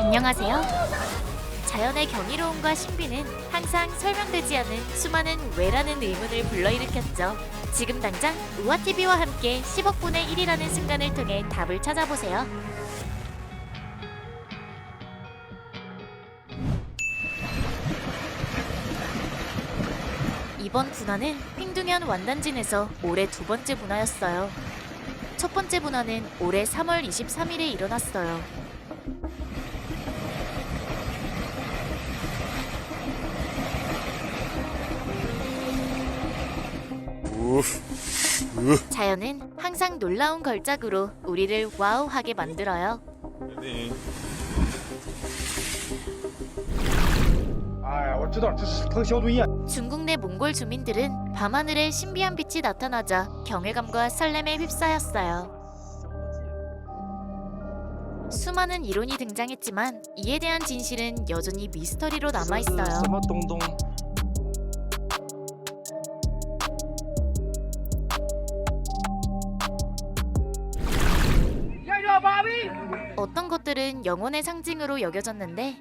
안녕하세요. 자연의 경이로움과 신비는 항상 설명되지 않은 수많은 왜라는 의문을 불러일으켰죠. 지금 당장 우아TV와 함께 10억분의 1이라는 순간을 통해 답을 찾아보세요. 이번 분화는 핑둥현 완단진에서 올해 두 번째 분화였어요. 첫 번째 분화는 올해 3월 23일에 일어났어요. 자연은 항상 놀라운 걸작으로 우리를 와우하게 만들어요. 哎呀，我知道这是喷消毒液。 중국 내 몽골 주민들은 밤하늘에 신비한 빛이 나타나자 경외감과 설렘에 휩싸였어요. 수많은 이론이 등장했지만 이에 대한 진실은 여전히 미스터리로 남아있어요. 什么东东？ 어떤 것들은 영혼의 상징으로 여겨졌는데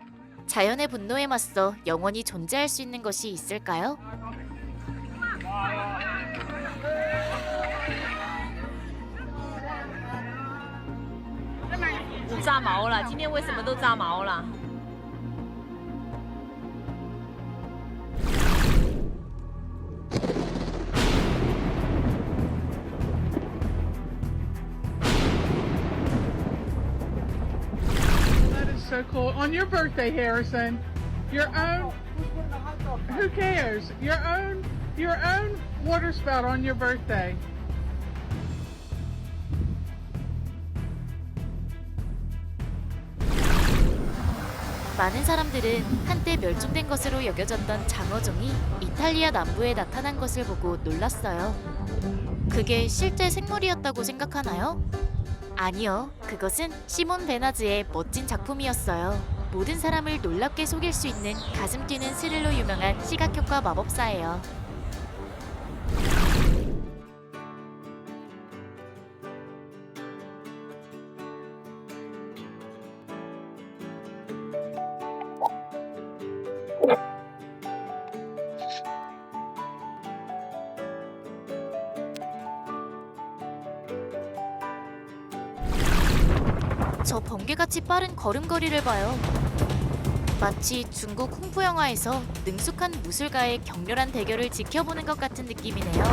자연의 분노에 맞서 영원히 존재할 수 있는 것이 있을까요? 炸毛了，今天为什么都炸毛了？ That is so cool. On your birthday, Harrison, your own. Who cares? Your own water spout on your birthday. 많은 사람들은 한때 멸종된 것으로 여겨졌던 장어종이 이탈리아 남부에 나타난 것을 보고 놀랐어요. 그게 실제 생물이었다고 생각하나요? 아니요. 그것은 시몬 베나즈의 멋진 작품이었어요. 모든 사람을 놀랍게 속일 수 있는 가슴 뛰는 스릴로 유명한 시각효과 마법사예요. 저 번개같이 빠른 걸음걸이를 봐요. 마치 중국 홍프 영화에서 능숙한 무술가의 격렬한 대결을 지켜보는 것 같은 느낌이네요.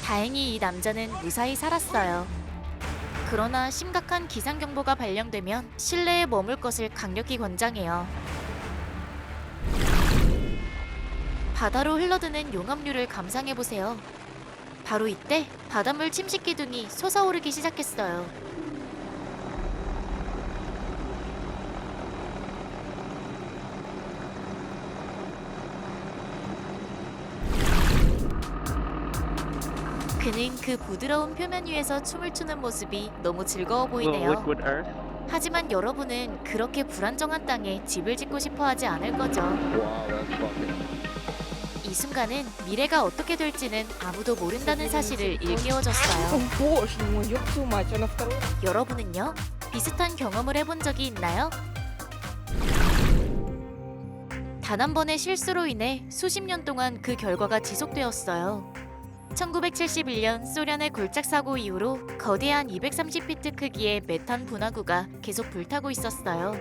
다행히 이 남자는 무사히 살았어요. 그러나 심각한 기상경보가 발령되면 실내에 머물 것을 강력히 권장해요. 바다로 흘러드는 용암류를 감상해보세요. 바로 이때 바닷물 침식 기둥이 솟아오르기 시작했어요. 그는 그 부드러운 표면 위에서 춤을 추는 모습이 너무 즐거워 보이네요. 하지만 여러분은 그렇게 불안정한 땅에 집을 짓고 싶어 하지 않을 거죠. 이 순간은 미래가 어떻게 될지는 아무도 모른다는 사실을 일깨워줬어요. Боже мой, ёб твою мать, она второй. 여러분은요? 비슷한 경험을 해본 적이 있나요? 단 한 번의 실수로 인해 수십 년 동안 그 결과가 지속되었어요. 1971년 소련의 굴착 사고 이후로 거대한 230피트 크기의 메탄 분화구가 계속 불타고 있었어요.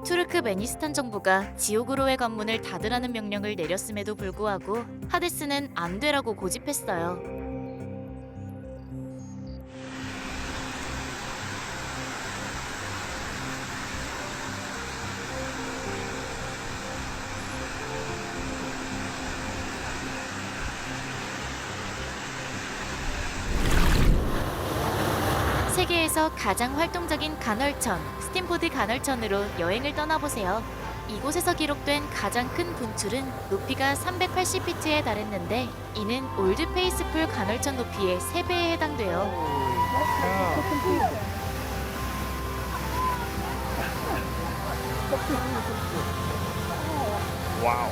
투르크메니스탄 정부가 지옥으로의 관문을 닫으라는 명령을 내렸음에도 불구하고 하데스는 안 되라고 고집했어요. 세계에서 가장 활동적인 간헐천, 스탠포드 간헐천으로 여행을 떠나보세요. 이곳에서 기록된 가장 큰 분출은 높이가 380피트에 달했는데 이는 올드 페이스풀 간헐천 높이의 3배에 해당돼요. 와우.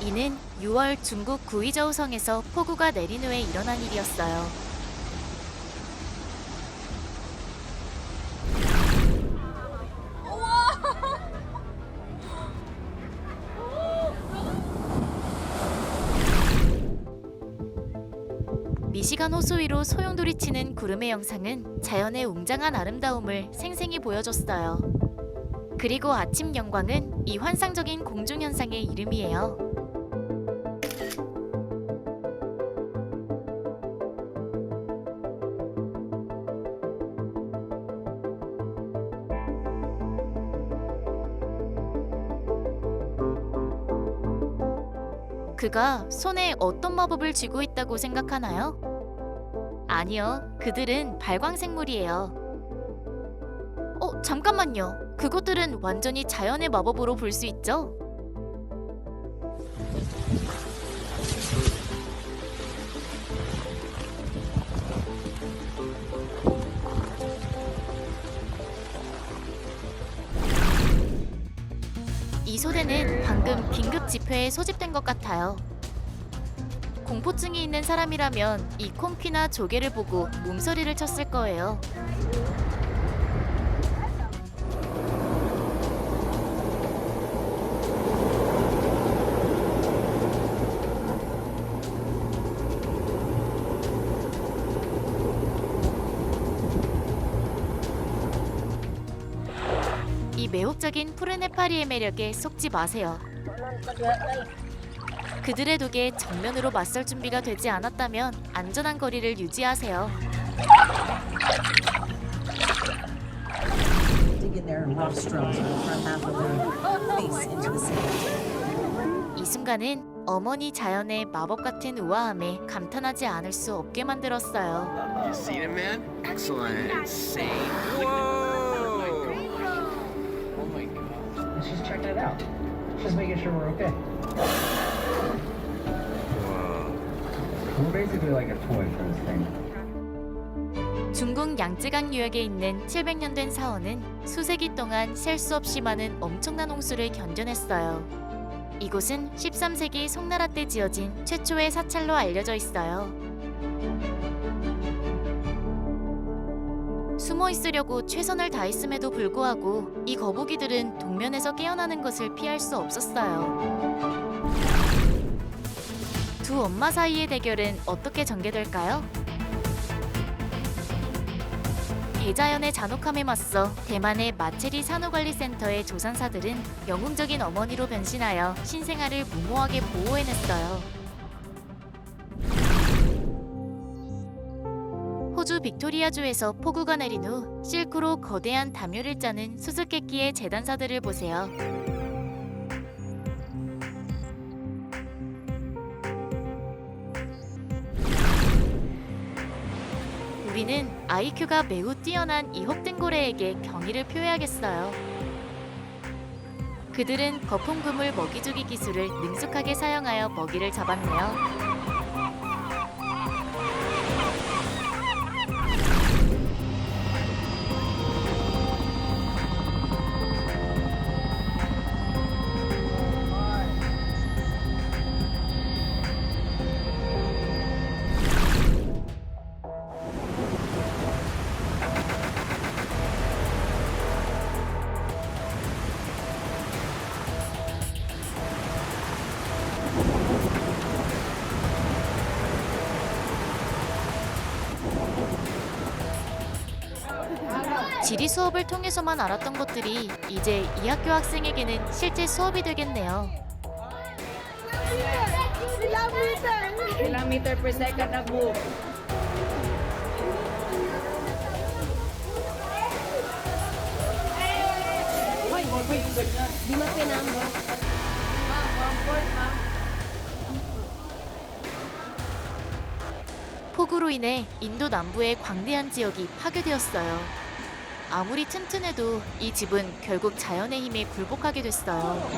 이는 6월 중국 구이저우성에서 폭우가 내린 후에 일어난 일이었어요. 미시간 호수 위로 소용돌이 치는 구름의 영상은 자연의 웅장한 아름다움을 생생히 보여줬어요. 그리고 아침 영광은 이 환상적인 공중현상의 이름이에요. 그가 손에 어떤 마법을 쥐고 있다고 생각하나요? 아니요, 그들은 발광생물이에요. 잠깐만요. 그것들은 완전히 자연의 마법으로 볼 수 있죠? 이 소대는 방금 긴급 집회에 소집된 것 같아요. 공포증이 있는 사람이라면 이 콩피나 조개를 보고 몸서리를 쳤을 거예요. 이 매혹적인 푸른 해파리의 매력에 속지 마세요. 그들의 독에 정면으로 맞설 준비가 되지 않았다면 안전한 거리를 유지하세요. Dig in there and rough strokes with the front half of their face into the sand. 이 순간은 어머니 자연의 마법 같은 우아함에 감탄하지 않을 수 없게 만들었어요. You seen it, man? Excellent. Insane. Whoa! Oh my god. She's checking it out. Just making sure we're okay. We're basically like a toy for this thing. 중국 양쯔강 유역에 있는 700년 된 사원은 수세기 동안 셀 수 없이 많은 엄청난 홍수를 견뎌냈어요. 이곳은 13세기 송나라 때 지어진 최초의 사찰로 알려져 있어요. 숨어 있으려고 최선을 다했음에도 불구하고 이 거북이들은 동면에서 깨어나는 것을 피할 수 없었어요. 두 엄마 사이의 대결은 어떻게 전개될까요? 대자연의 잔혹함에 맞서 대만의 마체리 산후관리센터의 조산사들은 영웅적인 어머니로 변신하여 신생아를 무모하게 보호해냈어요. 호주 빅토리아주에서 폭우가 내린 후 실크로 거대한 담요를 짜는 수수께끼의 재단사들을 보세요. 우리는 IQ가 매우 뛰어난 이 혹등고래에게 경의를 표해야겠어요. 그들은 거품금을 먹이주기 기술을 능숙하게 사용하여 먹이를 잡았네요. 지리 수업을 통해서만 알았던 것들이 이제 이 학교 학생에게는 실제 수업이 되겠네요. Kilometer per second na move. 폭우로 인해 인도 남부의 광대한 지역이 파괴되었어요. 아무리 튼튼해도 이 집은 결국 자연의 힘에 굴복하게 됐어요.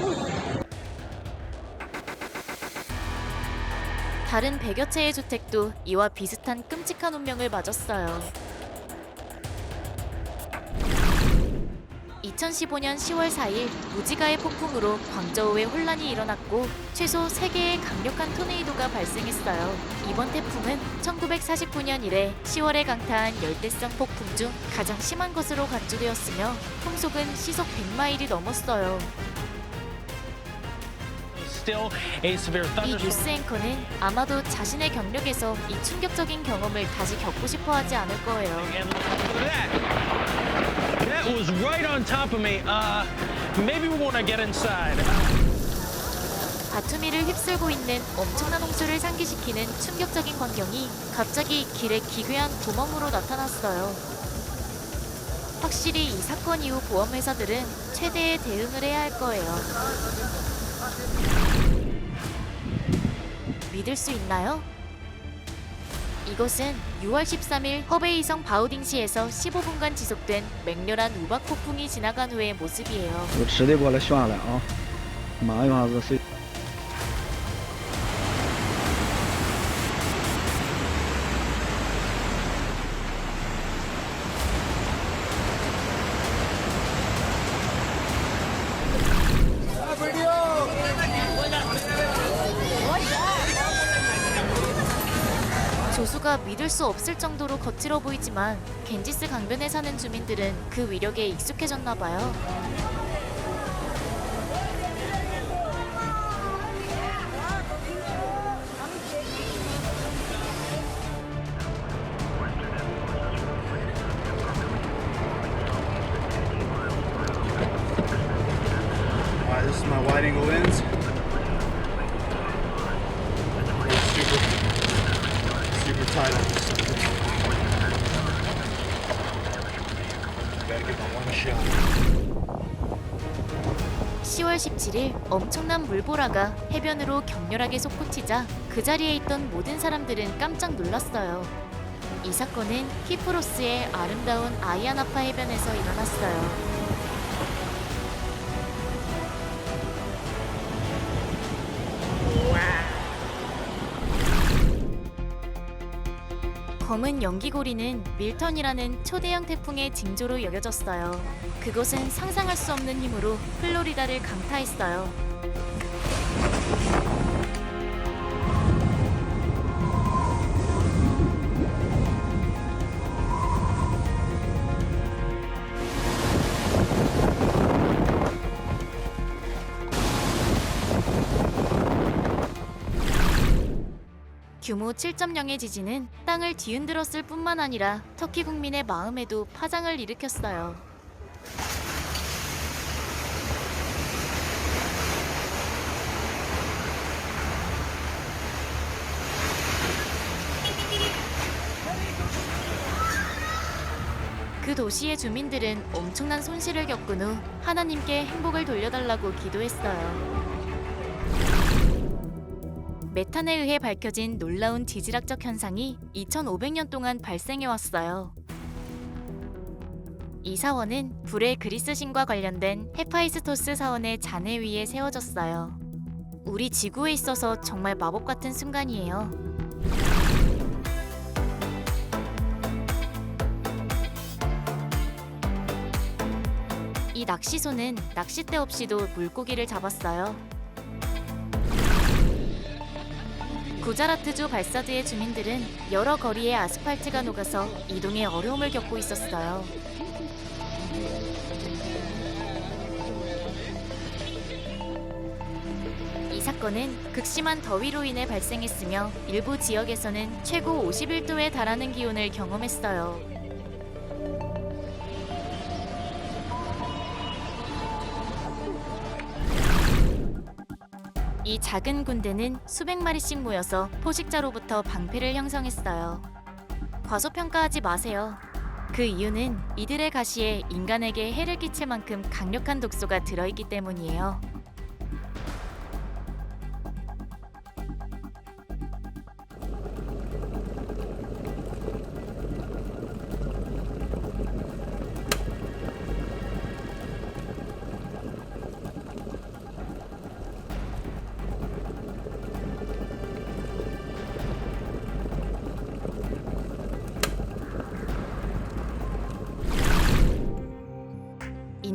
다른 100여 채의 주택도 이와 비슷한 끔찍한 운명을 맞았어요. 2015년 10월 4일 무지가의 폭풍으로 광저우에 혼란이 일어났고 최소 3개의 강력한 토네이도가 발생했어요. 이번 태풍은 1949년 이래 10월에 강타한 열대성 폭풍 중 가장 심한 것으로 간주되었으며 풍속은 시속 100마일이 넘었어요. Still a severe 이 thunderstorm. 뉴스 앵커는 아마도 자신의 경력에서 이 충격적인 경험을 다시 겪고 싶어 하지 않을 거예요. And look at that. That was right on top of me. Maybe we want to get inside. 바투미를 휩쓸고 있는 엄청난 홍수를 상기시키는 충격적인 광경이 갑자기 길에 기괴한 구멍으로 나타났어요. 확실히 이 사건 이후 보험회사들은 최대의 대응을 해야 할 거예요. 믿을 수 있나요? 이것은 6월 13일 허베이성 바우딩시에서 15분간 지속된 맹렬한 우박 폭풍이 지나간 후의 모습이에요. 有池的过来炫了啊！马上一下子碎。 조수가 믿을 수 없을 정도로 거칠어 보이지만 겐지스 강변에 사는 주민들은 그 위력에 익숙해졌나 봐요. Alright, this is my wide angle lens. Super tight on this. Gotta get my one shot. 10월 17일 엄청난 물보라가 해변으로 격렬하게 솟구치자 그 자리에 있던 모든 사람들은 깜짝 놀랐어요. 이 사건은 키프로스의 아름다운 아이아나파 해변에서 일어났어요. 검은 연기고리는 밀턴이라는 초대형 태풍의 징조로 여겨졌어요. 그것은 상상할 수 없는 힘으로 플로리다를 강타했어요. 규모 7.0의 지진은 땅을 뒤흔들었을 뿐만 아니라 터키 국민의 마음에도 파장을 일으켰어요. 그 도시의 주민들은 엄청난 손실을 겪은 후 하나님께 행복을 돌려달라고 기도했어요. 메탄에 의해 밝혀진 놀라운 지질학적 현상이 2500년 동안 발생해왔어요. 이 사원은 불의 그리스 신과 관련된 헤파이스토스 사원의 잔해 위에 세워졌어요. 우리 지구에 있어서 정말 마법 같은 순간이에요. 이 낚시소는 낚싯대 없이도 물고기를 잡았어요. 구자라트주 발사드의 주민들은 여러 거리에 아스팔트가 녹아서 이동에 어려움을 겪고 있었어요. 이 사건은 극심한 더위로 인해 발생했으며 일부 지역에서는 최고 51도에 달하는 기온을 경험했어요. 이 작은 군대는 수백 마리씩 모여서 포식자로부터 방패를 형성했어요. 과소평가하지 마세요. 그 이유는 이들의 가시에 인간에게 해를 끼칠 만큼 강력한 독소가 들어있기 때문이에요.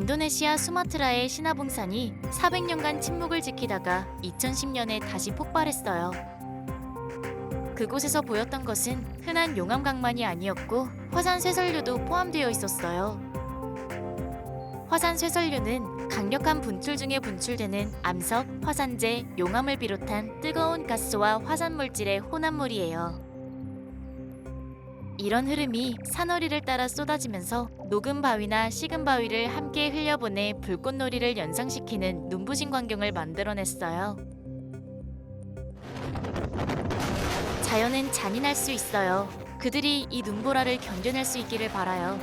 인도네시아 수마트라의 시나봉산이 400년간 침묵을 지키다가 2010년에 다시 폭발했어요. 그곳에서 보였던 것은 흔한 용암강만이 아니었고 화산 쇠설류도 포함되어 있었어요. 화산 쇠설류는 강력한 분출 중에 분출되는 암석, 화산재, 용암을 비롯한 뜨거운 가스와 화산 물질의 혼합물이에요. 이런 흐름이 산허리를 따라 쏟아지면서 녹은 바위나 식은 바위를 함께 흘려보내 불꽃놀이를 연상시키는 눈부신 광경을 만들어냈어요. 자연은 잔인할 수 있어요. 그들이 이 눈보라를 견뎌낼 수 있기를 바라요.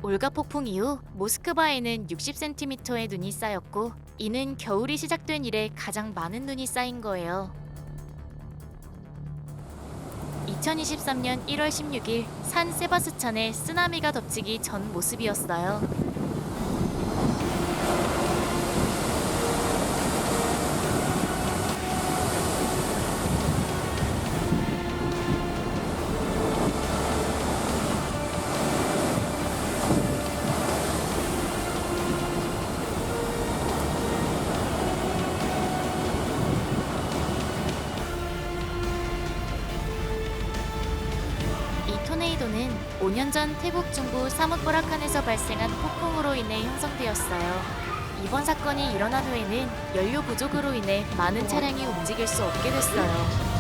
올가 폭풍 이후 모스크바에는 60cm의 눈이 쌓였고 이는 겨울이 시작된 이래 가장 많은 눈이 쌓인 거예요. 2023년 1월 16일 산 세바스찬에 쓰나미가 덮치기 전 모습이었어요. 토네이도는 5년 전 태국 중부 사뭇보라칸에서 발생한 폭풍으로 인해 형성되었어요. 이번 사건이 일어난 후에는 연료 부족으로 인해 많은 차량이 움직일 수 없게 됐어요.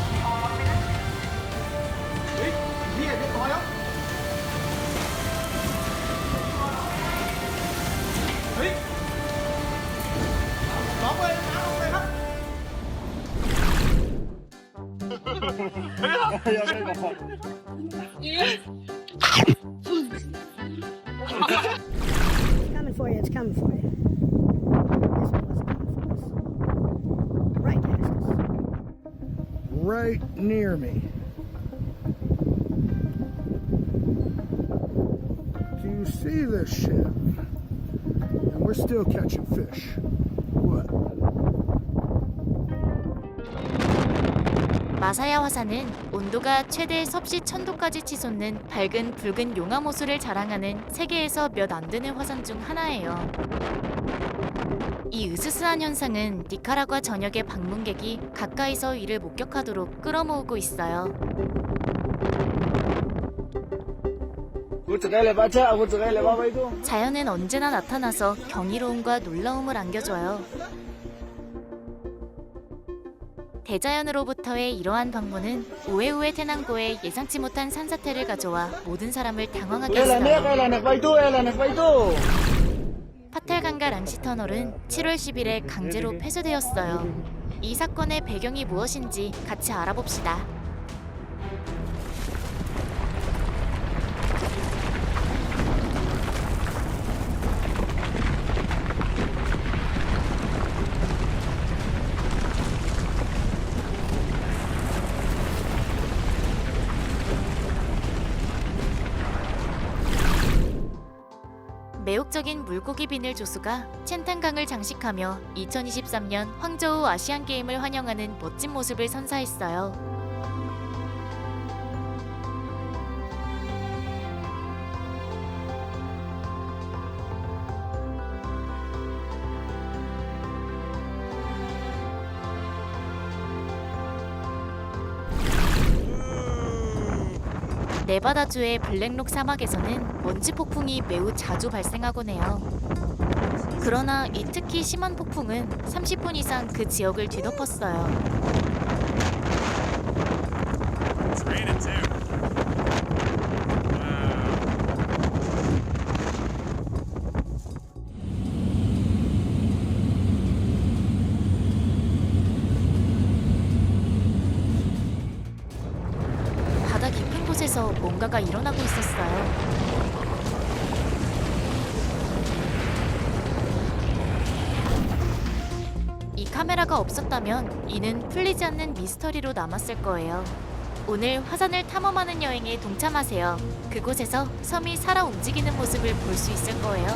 Coming for you, it's coming for you. Yes, it was coming for us. Right past us. Right near me. Do you see this ship? And we're still catching fish. What? 마사야 화산은 온도가 최대 섭씨 1000도까지 치솟는 밝은 붉은 용암 호수를 자랑하는 세계에서 몇 안 되는 화산 중 하나예요. 이 으스스한 현상은 니카라과 전역의 방문객이 가까이서 이를 목격하도록 끌어모으고 있어요. 자연은 언제나 나타나서 경이로움과 놀라움을 안겨줘요. 대자연으로부터의 이러한 방문은 우에우에 테낭고에 예상치 못한 산사태를 가져와 모든 사람을 당황하게 했어요. 파텔강가 랑시 터널은 7월 10일에 강제로 폐쇄되었어요. 이 사건의 배경이 무엇인지 같이 알아봅시다. 매혹적인 물고기 비늘 조수가 첸탄강을 장식하며 2023년 황저우 아시안게임을 환영하는 멋진 모습을 선사했어요. 네바다주의 블랙록 사막에서는 먼지 폭풍이 매우 자주 발생하곤 해요. 그러나 이 특히 심한 폭풍은 30분 이상 그 지역을 뒤덮었어요. 뭔가가 일어나고 있었어요. 이 카메라가 없었다면 이는 풀리지 않는 미스터리로 남았을 거예요. 오늘 화산을 탐험하는 여행에 동참하세요. 그곳에서 섬이 살아 움직이는 모습을 볼 수 있을 거예요.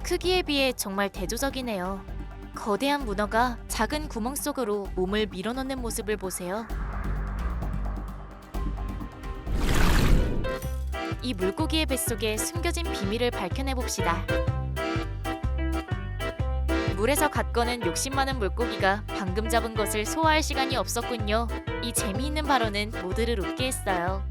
크기에 비해 정말 대조적이네요. 거대한 문어가 작은 구멍 속으로 몸을 밀어넣는 모습을 보세요. 이 물고기의 뱃속에 숨겨진 비밀을 밝혀내 봅시다. 물에서 갓 꺼낸 욕심 많은 물고기가 방금 잡은 것을 소화할 시간이 없었군요. 이 재미있는 발언은 모두를 웃게 했어요.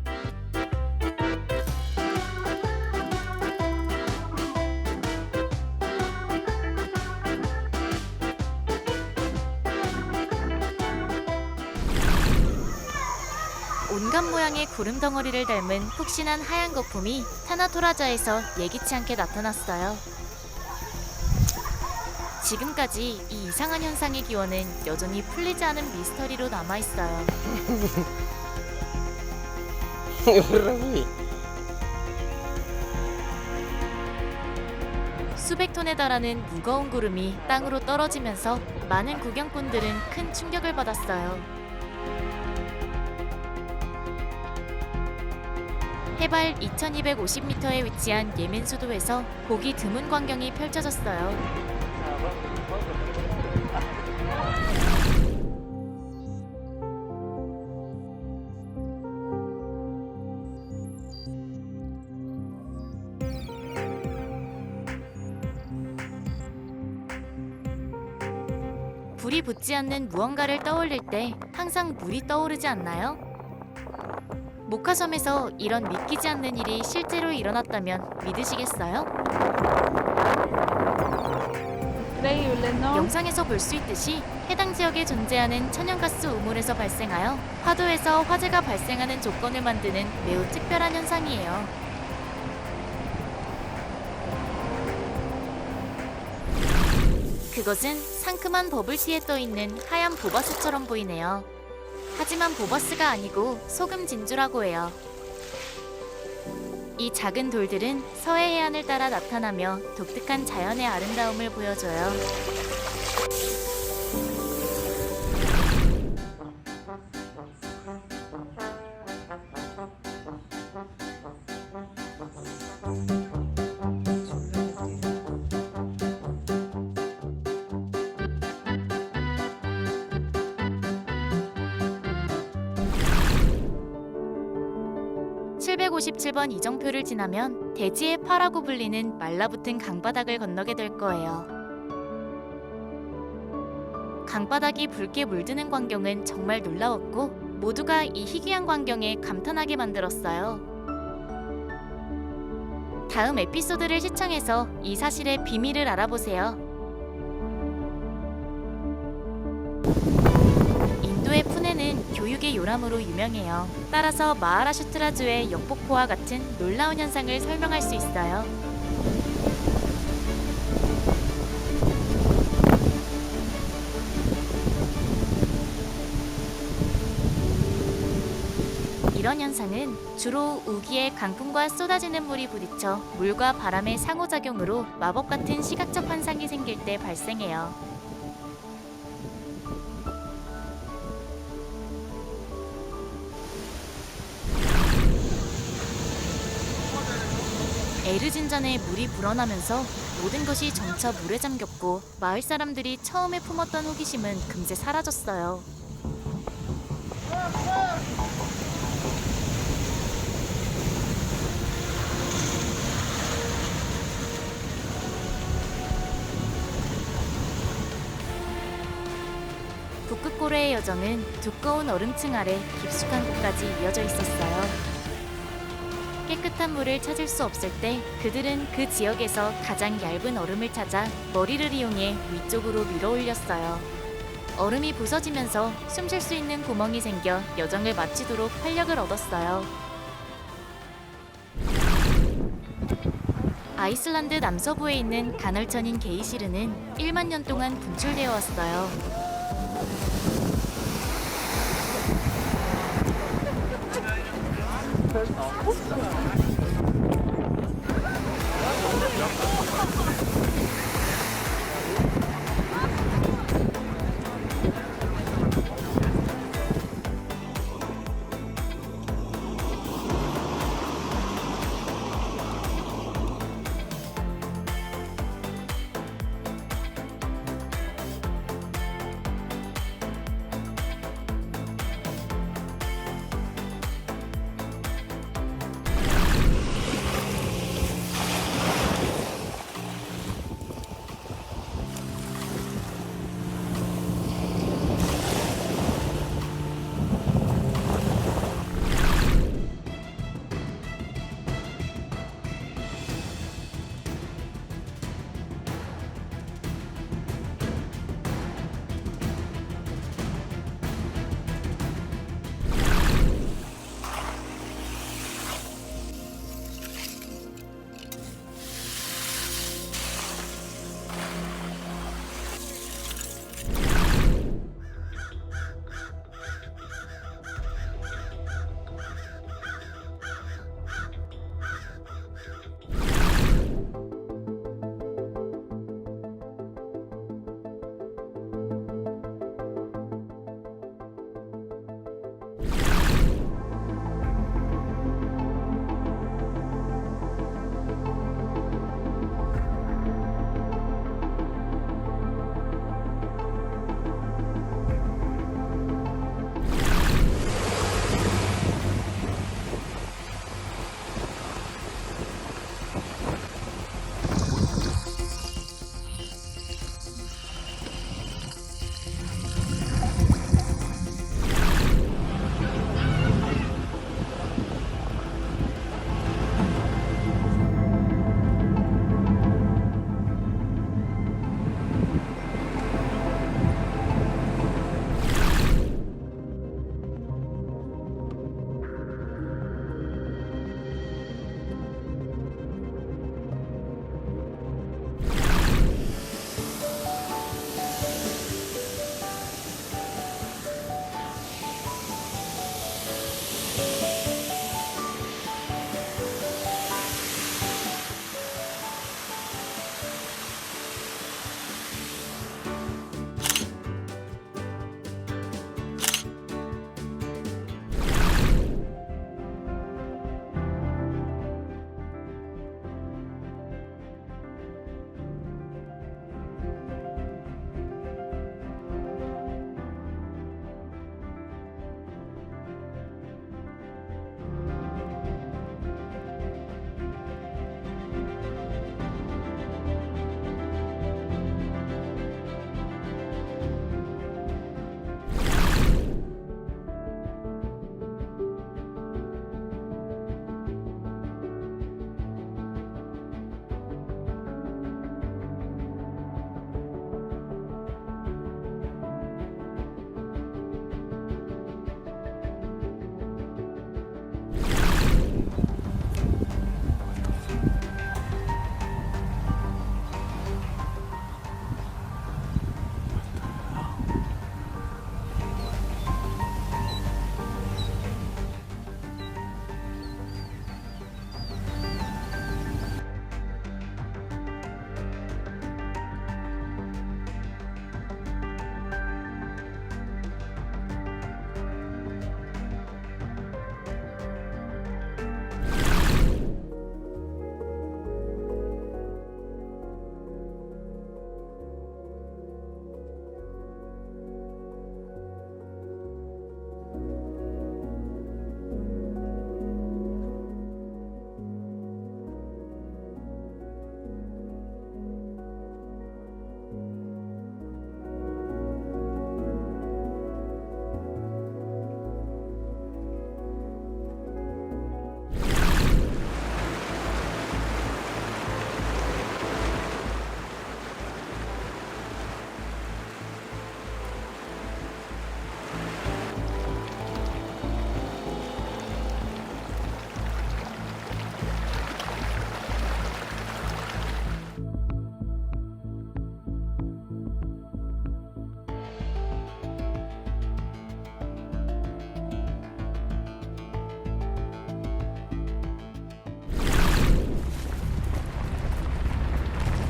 온갖 모양의 구름 덩어리를 닮은 푹신한 하얀 거품이 타나토라자에서 예기치 않게 나타났어요. 지금까지 이 이상한 현상의 기원은 여전히 풀리지 않은 미스터리로 남아있어요. 수백 톤에 달하는 무거운 구름이 땅으로 떨어지면서 많은 구경꾼들은 큰 충격을 받았어요. 해발 2250m에 위치한 예멘 수도에서 보기 드문 광경이 펼쳐졌어요. 불이 붙지 않는 무언가를 떠올릴 때 항상 물이 떠오르지 않나요? 모카섬에서 이런 믿기지 않는 일이 실제로 일어났다면 믿으시겠어요? 영상에서 볼 수 있듯이 해당 지역에 존재하는 천연가스 우물에서 발생하여 파도에서 화재가 발생하는 조건을 만드는 매우 특별한 현상이에요. 그것은 상큼한 버블티에 떠있는 하얀 보바스처럼 보이네요. 하지만 보바스가 아니고 소금 진주라고 해요. 이 작은 돌들은 서해 해안을 따라 나타나며 독특한 자연의 아름다움을 보여줘요. (757번) 이정표를 지나면 대지의 파라고 불리는 말라붙은 강바닥을 건너게 될 거예요. 강바닥이 붉게 물드는 광경은 정말 놀라웠고 모두가 이 희귀한 광경에 감탄하게 만들었어요. 다음 에피소드를 시청해서 이 사실의 비밀을 알아보세요. 인도의 푸네는 교육의 요람으로 유명해요. 따라서 마하라슈트라주의 역폭포와 같은 놀라운 현상을 설명할 수 있어요. 이런 현상은 주로 우기에 강풍과 쏟아지는 물이 부딪혀 물과 바람의 상호작용으로 마법 같은 시각적 환상이 생길 때 발생해요. 에르진잔에 물이 불어나면서 모든 것이 점차 물에 잠겼고 마을 사람들이 처음에 품었던 호기심은 금세 사라졌어요. 북극고래의 여정은 두꺼운 얼음층 아래 깊숙한 곳까지 이어져 있었어요. 깨끗한 물을 찾을 수 없을 때 그들은 그 지역에서 가장 얇은 얼음을 찾아 머리를 이용해 위쪽으로 밀어 올렸어요. 얼음이 부서지면서 숨 쉴 수 있는 구멍이 생겨 여정을 마치도록 활력을 얻었어요. 아이슬란드 남서부에 있는 간헐천인 게이시르는 1만 년 동안 분출되어 왔어요.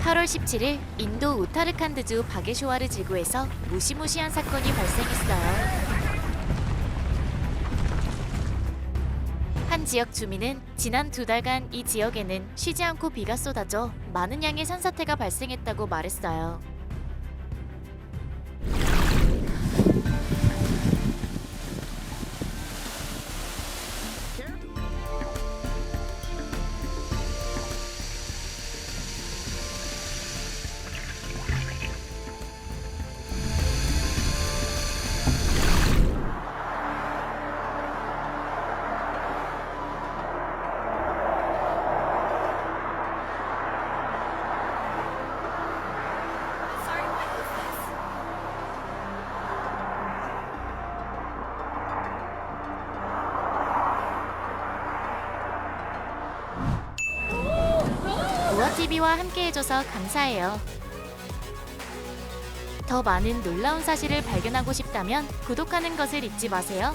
8월 17일 인도 우타르칸드주 바게쇼와르 지구에서 무시무시한 사건이 발생했어요. 한 지역 주민은 지난 2달간 이 지역에는 쉬지 않고 비가 쏟아져 많은 양의 산사태가 발생했다고 말했어요. 우아TV와 함께해줘서 감사해요. 더 많은 놀라운 사실을 발견하고 싶다면 구독하는 것을 잊지 마세요.